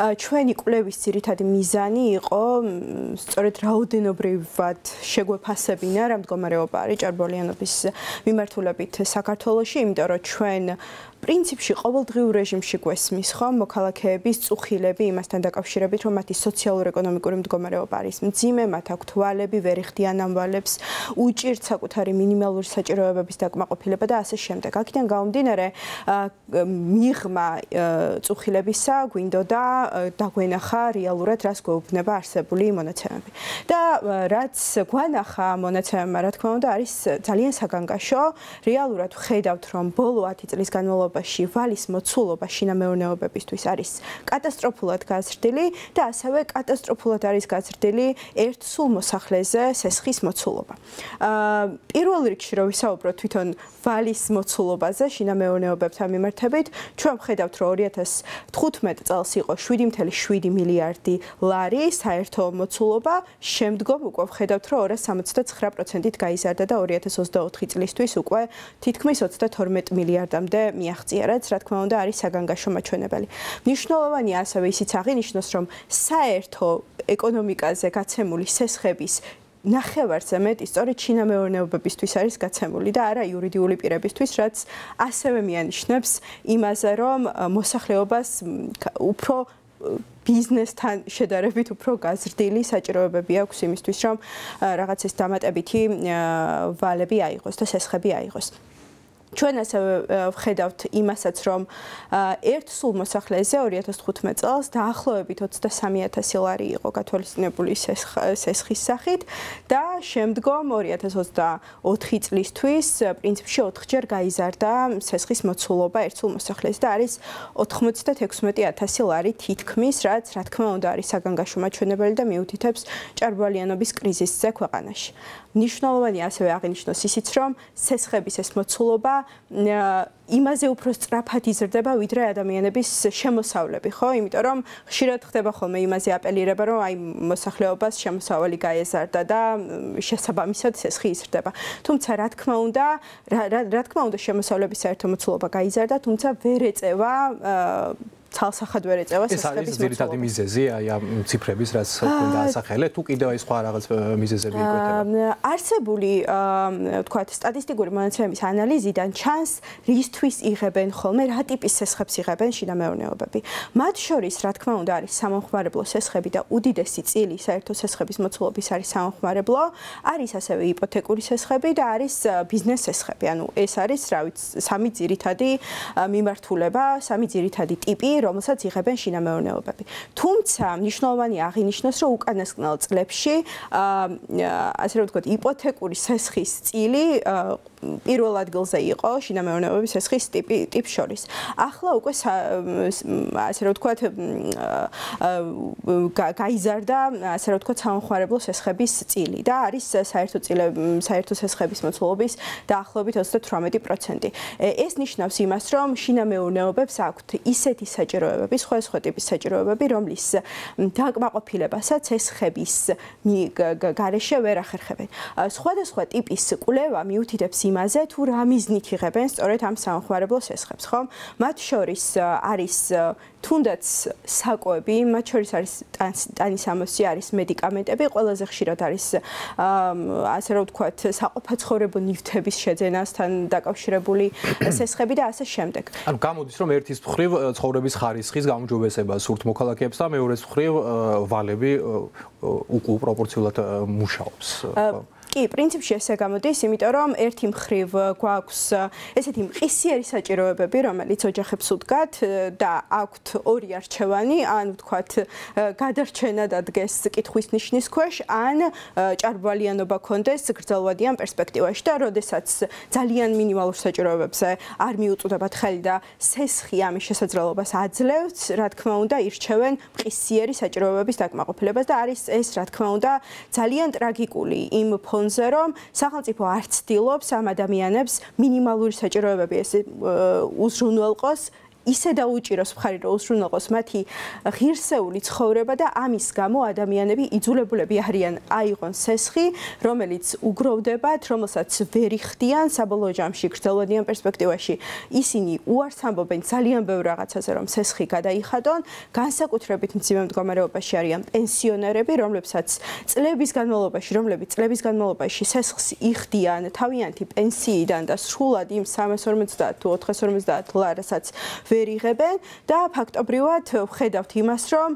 ჩვენი კვლევის ძირითადი მიზანი იყო სწორედ რაოდენობრივად შეგვეფასებინა რა მდგომარეობა არის ჭარბვალიანობის მიმართულებით საქართველოში, იმიტომ რომ ჩვენ პრინციპში ყოველდღიურ რეჟიმში გვესმის ხომ მოქალაქეების წუხილები იმასთან დაკავშირებით, რომ მათი სოციალურ-ეკონომიკური მდგომარეობა არის მძიმე, მათ აქვთ თვალები, ვერ იხდიან ამ ვალებს, უჭირთ საკუთარი მინიმალური საჭიროებების დაკმაყოფილება და ასე შემდეგ. აქედან გამომდინარე, მიღმა წუხილებისა გვინდოდა დაგვენახა რეალურად რას გვეუბნება არსებული მონაცემები. და რაც გვანახა მონაცემებმა, რა თქმა უნდა, არის ძალიან საგანგაშო. რეალურად ვხედავთ, რომ ბოლო 10 წლის განმავლობაში ვალის მოცულობა შინამეურნეობებისთვის არის კატასტროფულად გაზრდილი და ასევე კატასტროფულად არის გაზრდილი ერთ სულ მოსახლეზე სესხის მოცულობა. პირველ რიგში რო ვისაუბროთ თვითონ ვალის მოცულობაზე შინამეურნეობებთან მიმართებით, ჩვენ ვხედავთ, რომ 2015 წელს იყო 7.7 მილიარდი ლარი საერთო მოცულობა, შემდგომ უკვე ვხედავთ, რომ 269%-ით გაიზარდა და 2024 წლისთვის უკვე თითქმის 32 მილიარდამდე მიაღწია, რაც რა თქმა უნდა არის საგანგაშო მაჩვენებელი. მნიშვნელოვანია ასევე ისიც აღინიშნოს, რომ საერთო ეკონომიკაზე გაცემული სესხების ნახევარზე მეტი სწორედ შინამეურნეობებისთვის არის გაცემული და არა იურიდიული პირებისთვის, რაც ასევე მიანიშნებს იმაზე, რომ მოსახლეობას უფრო ბიზნესთან შედარებით უფრო გაზრდილი საჭიროებები აქვს იმისთვის, რომ რაღაცის დამატებითი ვალები აიღოს და სესხები აიღოს. ჩვენ ასევე ვხედავთ იმასაც, რომ ერთ სულ მოსახლეზე 2015 წელს დაახლოებით 23,000 ლარი იყო გათვალისწინებული სესხის სახით და შემდგომ 2024 წლისთვის პრინციპში 4-ჯერ გაიზარდა სესხის მოცულობა ერთ სულ მოსახლეზე და არის 96,000 ლარი თითქმის, რაც რა თქმა უნდა არის საგანგაშო მაჩვენებელი და მიუთითებს ჭარბვალიანობის კრიზისზე ქვეყანაში. მნიშვნელოვანია ასევე აღინიშნოს ისიც, რომ სესხების ეს მოცულობა იმაზე უფრო სწრაფად იზრდება, ვიდრე ადამიანების შემოსავლები, ხო? იმიტომ რომ ხშირად ხდება ხოლმე იმაზე აპელირება, რომ აი მოსახლეობას შემოსავალი გაეზარდა და შესაბამისად სესხი იზრდება. თუმცა რა თქმა უნდა შემოსავლების საერთო მოცულობა გაიზარდა, თუმცა ვერ ეწევა ცალსახად ვერ ეწევა სესხების მოცულობა. ეს არის ძირითადი მიზეზი, აი ამ ციფრების, რაც დაასახელე, თუ კიდევ აი სხვა რაღაც მიზეზები იკვეთება. არსებული, ვთქვათ, სტატისტიკური მონაცემების ანალიზიდან ჩანს, რისთვის იღებენ ხოლმე, რა ტიპის სესხებს იღებენ შინამეურნეობები. მათ შორის, რა თქმა უნდა, არის სამომხმარებლო სესხები და უდიდესი წილი საერთო სესხების მოცულობის არის სამომხმარებლო, არის ასევე იპოთეკური სესხები და არის ბიზნეს სესხები. ანუ ეს არის, რა ვიცი, სამი ძირითადი მიმართულება, სამი ძირითადი ტიპი, რომელსაც იღებენ შინამეურნეობები. თუმცა მნიშვნელოვანია აღინიშნოს, რომ უკანასკნელ წლებში, ასე რომ ვთქვათ, იპოთეკური სესხის წილი პირველ ადგილზე იყო შინამეურნეობების სესხის ტიპს შორის. ახლა უკვე ასე რომ ვთქვათ, გაიზარდა, ასე რომ ვთქვათ, სამომხმარებლო სესხების წილი და არის საერთო სესხების მოცულობის დაახლოებით 38%. ეს ნიშნავს იმას, რომ შინამეურნეობებს აქვთ ისეთი საჭიროებები, სხვა ტიპის საჭიროებები, რომლის დაკმაყოფილებასაც სესხების გარეშე ვერ ახერხებენ. სხვადასხვა ტიპის კვლევა მიუთითებს იმაზე, თუ რა მიზნით იღებენ სწორედ ამ სამომხმარებლო სესხებს, ხო? მათ შორის არის თუნდაც საკოები, მათ შორის არის ტანისამოსი, არის მედიკამენტები, ყველაზე ხშირად არის ასე რომ ვთქვათ, საყოფაცხოვრებო ნივთების შეძენასთან დაკავშირებული სესხები და ასე შემდეგ. ანუ გამოდის, რომ ერთის მხრივ ცხოვრების ხარისხის გაუმჯობესება სურთ მოქალაქეებს და მეორეს მხრივ ვალები უპროპორციულად მუშაობს. კი, პრინციპში ესე გამოდის, იმიტომ რომ ერთი მხრივ გვაქვს ესეთი მყისიერი საჭიროებები, რომელიც ოჯახებს უდგათ და აქვთ ორი არჩევანი, ან ვთქვათ, გადარჩენა დადგეს კითხვის ნიშნის ქვეშ, ან ჭარბვალიანობა კონდეს გრძელვადიან პერსპექტივაში და როდესაც ძალიან მინიმალურ საჭიროებებზე არ მიუწვდებათ ხელი და სესხი ამის შესაძლებლობას აძლევს, რა თქმა უნდა, ირჩევენ მყისიერი საჭიროებების დაკმაყოფილებას და არის ეს, რა თქმა უნდა, ძალიან ტრაგიკული იმ ფონზე, რომ სახელმწიფო არ ცდილობს ამ ადამიანებს მინიმალური საჭიროებები ეს უზრუნველყოს ისე დაუჭიროს მხარი რომ უსრულნელყოს მათი ღირსეული ცხოვრება და ამის გამო ადამიანები იძულებულები არიან აიღონ სესხი, რომელიც უგროვდებათ, რომელსაც ვერ იხდიან საბოლოო ჯამში გრძელვადიან პერსპექტივაში. ისინი უარს ამბობენ ძალიან ბევრ რაღაცაზე, რომ სესხი გადაიხადონ, განსაკუთრებით მძიმე მდგომარეობაში არიან პენსიონერები, რომლებსაც წლების განმავლობაში სესხს იხდიან თავიანთი პენსიიდან და სრულად იმ 350 თუ 450 ლარასაც ვერ იღებენ და ფაქტობრივად ვხედავთ იმას, რომ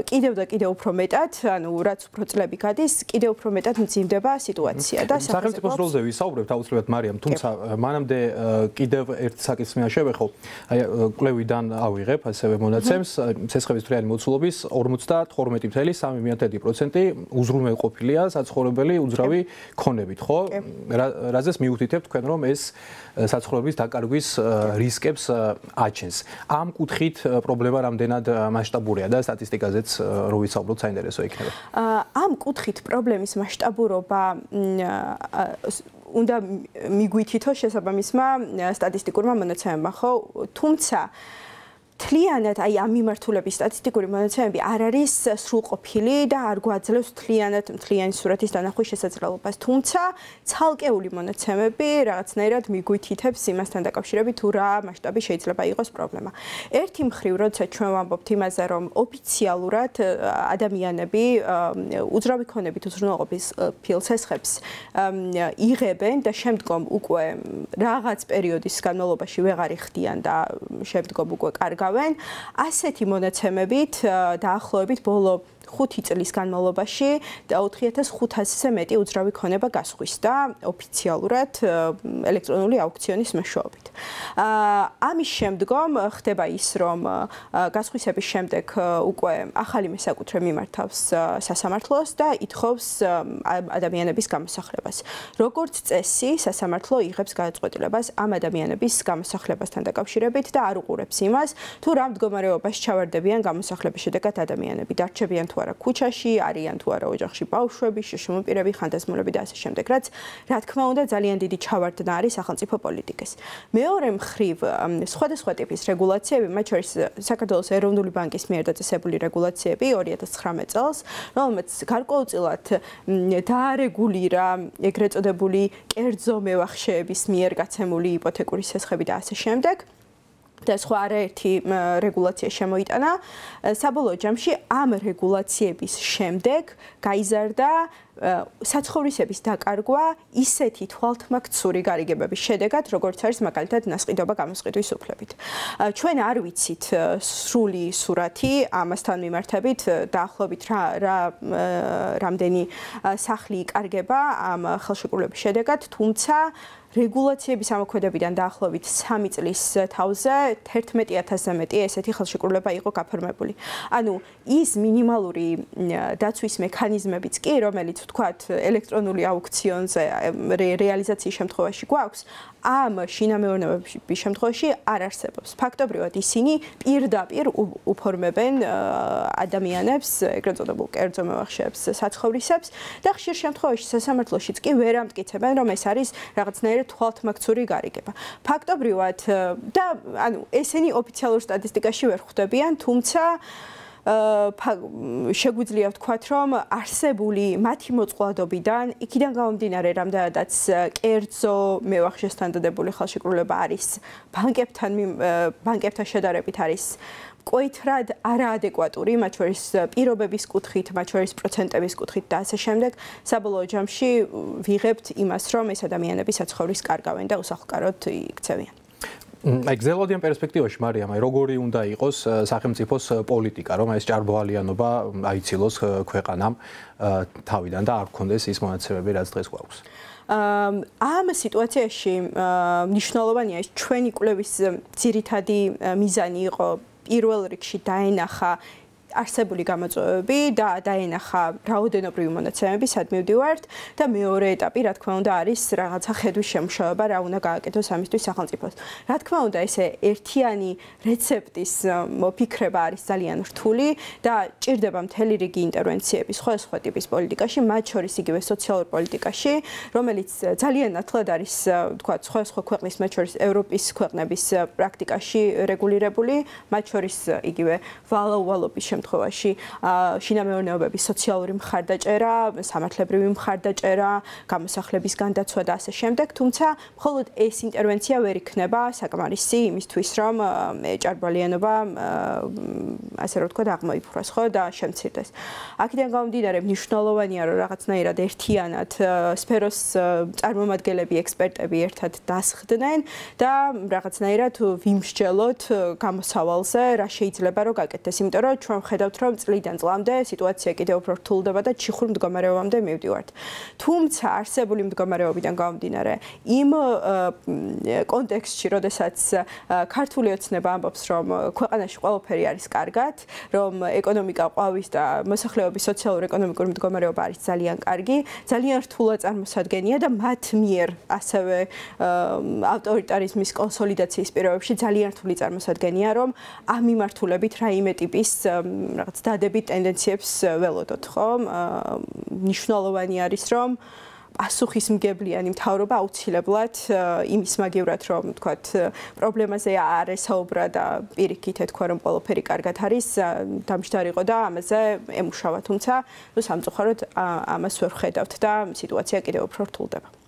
კიდევ და კიდევ უფრო მეტად, ანუ რაც უფრო წლები გადის, კიდევ უფრო მეტად მძიმდება სიტუაცია და სახელმწიფოს როლზე ვისაუბრებთ აუცილებლად მარიამ, თუმცა მანამდე კიდევ ერთ საკითხს მინდა შევეხო. აი კვლევიდან ავიღებ ასევე მონაცემს, სესხების მთლიანი მოცულობის 52.3% უზრუნველყოფილია საცხოვრებელი უძრავი ქონებით, ხო? რაზეც მიუთითებთ თქვენ, რომ ეს საცხოვრების დაკარგვის რისკებს აჩენს. ამ კუთხით პრობლემა რამდენად მასშტაბურია და სტატისტიკაზეც რო ვისაუბროთ საინტერესო იქნება. ამ კუთხით პრობლემის მასშტაბურობა უნდა მიგვითითო შესაბამისმა სტატისტიკურმა მონაცემებმა, ხო? თუმცა თლიანად აი ამ მიმართულების სტატისტიკური მონაცემები არ არის სრულყოფილი და არ გვაძლევს მთლიანი სურათის დანახვის შესაძლებლობას. თუმცა ცალკეული მონაცემები რაღაცნაირად მიგვითითებს იმასთან დაკავშირებით, თუ რა მასშტაბი შეიძლება იყოს პრობლემა. ერთი მხრივ, როცა ჩვენ ვამბობთ იმაზე, რომ ოფიციალურად ადამიანები უძრავი ქონებით უზრუნველყოფის ფილსესხებს იღებენ და შემდგომ უკვე რაღაც პერიოდის განმავლობაში ვეღარ იხდიან და შემდგომ უკვე კარგავენ. ასეთი მონაცემებით დაახლოებით ბოლო 5 წლის განმავლობაში 4500-ზე მეტი უძრავი ქონება გასხვისდა ოფიციალურად ელექტრონული აუქციონის მეშვეობით. ამის შემდგომ ხდება ის, რომ გასხვისების შემდეგ უკვე ახალი მესაკუთრე მიმართავს სასამართლოს და ითხოვს ადამიანების გამოსახლებას. როგორც წესი, სასამართლო იღებს გადაწყვეტილებას ამ ადამიანების გამოსახლებასთან დაკავშირებით და არ უყურებს იმას, თუ რა მდგომარეობაში ჩავარდებიან გამოსახლების შედეგად ადამიანები, დარჩებიან თუ არა ქუჩაში, არიან თუ არა ოჯახში ბავშვები, შშმ პირები, ხანდაზმულები და ასე შემდეგ, რაც რა თქმა უნდა ძალიან დიდი ჩავარდნა არის სახელმწიფო პოლიტიკის. მეორე მხრივ, სხვადასხვა ტიპის რეგულაციები, მათ შორის საქართველოს ეროვნული ბანკის მიერ დაწესებული რეგულაციები 2019 წელს, რომელმაც გარკვეულწილად დაარეგულირა ეგრეთ წოდებული კერძო მევახშეების მიერ გაცემული იპოთეკური სესხები და ასე შემდეგ. და სხვა არაერთი რეგულაცია შემოიტანა. საბოლოო ჯამში ამ რეგულაციების შემდეგ გაიზარდა საცხოვრისების დაკარგვა ისეთი თვალთმაქცური გარიგებების შედეგად, როგორც არის მაგალითად ნასყიდობა გამოსყიდვის უფლებით. ჩვენ არ ვიცით სრული სურათი ამასთან მიმართებით, დაახლოებით რამდენი სახლი იკარგება ამ ხელშეკრულების შედეგად, თუმცა რეგულაციების ამოქმედებიდან დაახლოებით 3 წლის თავზე 11000-ზე მეტი ესეთი ხელშეკრულება იყო გაფორმებული. ანუ ის მინიმალური დაცვის მექანიზმებიც კი, რომელიც ვთქვათ ელექტრონული აუქციონზე რეალიზაციის შემთხვევაში გვაქვს, ამ შინამეურნეობის შემთხვევაში არ არსებობს. ფაქტობრივად ისინი პირდაპირ უფორმებენ ადამიანებს, ეგრეთ წოდებულ კერძო მევახშეებს, საცხოვრისებს და ხშირ შემთხვევაში სასამართლოშიც კი ვერ ამტკიცებენ, რომ ეს არის რაღაცნაირი თვალთმაქცური გარიგება. ფაქტობრივად და ანუ ესენი ოფიციალურ სტატისტიკაში ვერ ხვდებიან, თუმცა შეგვიძლია ვთქვათ, რომ არსებული მათი მოწყვლადობიდან, იქიდან გამომდინარე, რამდენადაც კერძო მევახშესთან დადებული ხელშეკრულება არის ბანკებთან შედარებით არის მკვეთრად არაადეკვატური, მათ შორის პირობების კუთხით, მათ შორის პროცენტების კუთხით და ასე შემდეგ. საბოლოო ჯამში ვიღებთ იმას, რომ ეს ადამიანები საცხოვრისს კარგავენ და უსახლკაროდ იქცევიან. აი გრძელვადიან პერსპექტივაში მარიამ, აი როგორი უნდა იყოს სახელმწიფოს პოლიტიკა, რომ ეს ჭარბოალიანობა აიცილოს ქვეყანამ თავიდან და არ გქონდეს ის მონაცემები, რაც დღეს გვაქვს. ამ სიტუაციაში მნიშვნელოვანია ის ჩვენი კვლევის ძირითადი მიზანი იყო პირველ რიგში დაენახა არსებული გამოწვევები და დაენახა რაოდენობრივი მონაცემები, სად მივდივართ და მეორე ეტაპი, რა თქმა უნდა, არის რაღაცა ხედვის შემუშავება, რა უნდა გააკეთოს ამისთვის სახელმწიფოს. რა თქმა უნდა, ესე ერთიანი რეცეპტის მოფიქრება არის ძალიან რთული და ჭირდება მთელი რიგი ინტერვენციები სხვადასხვა ტიპის პოლიტიკაში, მათ შორის იგივე სოციალურ პოლიტიკაში, რომელიც ძალიან ნათლად არის, თქვათ, სხვადასხვა ქვეყნის, მათ შორის ევროპის ქვეყნების პრაქტიკაში რეგულირებული, მათ შორის იგივე ვალაუვალობის შემთხვევაში შინამეურნეობების სოციალური მხარდაჭერა, სამართლებრივი მხარდაჭერა, გამოსახლების განდაცვა და ასე შემდეგ, თუმცა მხოლოდ ეს ინტერვენცია ვერ იქნება საკმარისი იმისთვის, რომ ჭარბვალიანობა ასე რომ ვთქვათ, აღმოიფხვრას, ხო და შემცირდეს. აქედან გამომდინარე, მნიშვნელოვანია, რომ რაღაცნაირად ერთიანად სფეროს წარმომადგენლები, ექსპერტები ერთად დასხდნენ და რაღაცნაირად ვიმსჯელოთ გამოსავალზე, რა შეიძლება რომ გაკეთდეს, იმიტომ რომ ჩვენ ვხედავთ, რომ წლიდან წლამდე სიტუაცია კიდევ უფრო რთულდება და ჩიხურ მდგომარეობამდე მივდივართ. თუმცა არსებული მდგომარეობიდან გამომდინარე, იმ კონტექსტში, როდესაც ქართული ოცნება ამბობს, რომ ქვეყანაში ყველაფერი არის კარგად, რომ ეკონომიკა ყვავის და მოსახლეობის სოციალურ-ეკონომიკური მდგომარეობა არის ძალიან კარგი, ძალიან რთულად წარმოსადგენია და მათ მიერ ასევე ავტორიტარიზმის კონსოლიდაციის პირობებში ძალიან რთული წარმოსადგენია, რომ ამ მიმართულებით რაიმე ტიპის რაღაც დადებით ტენდენციებს ველოდოთ, ხო? მნიშვნელოვანი არის, რომ პასუხისმგებლიანი მთავრობა აუცილებლად იმის მაგივრად, რომ თქვათ, პრობლემაზე არ ესაუბრა და პირიქით ეთქვა, რომ ყველაფერი კარგად არის, დამჯდარიყო და ამაზე ემუშავა, თუმცა სამწუხაროდ ამას ვერ ვხედავთ და სიტუაცია კიდევ უფრო რთულდება.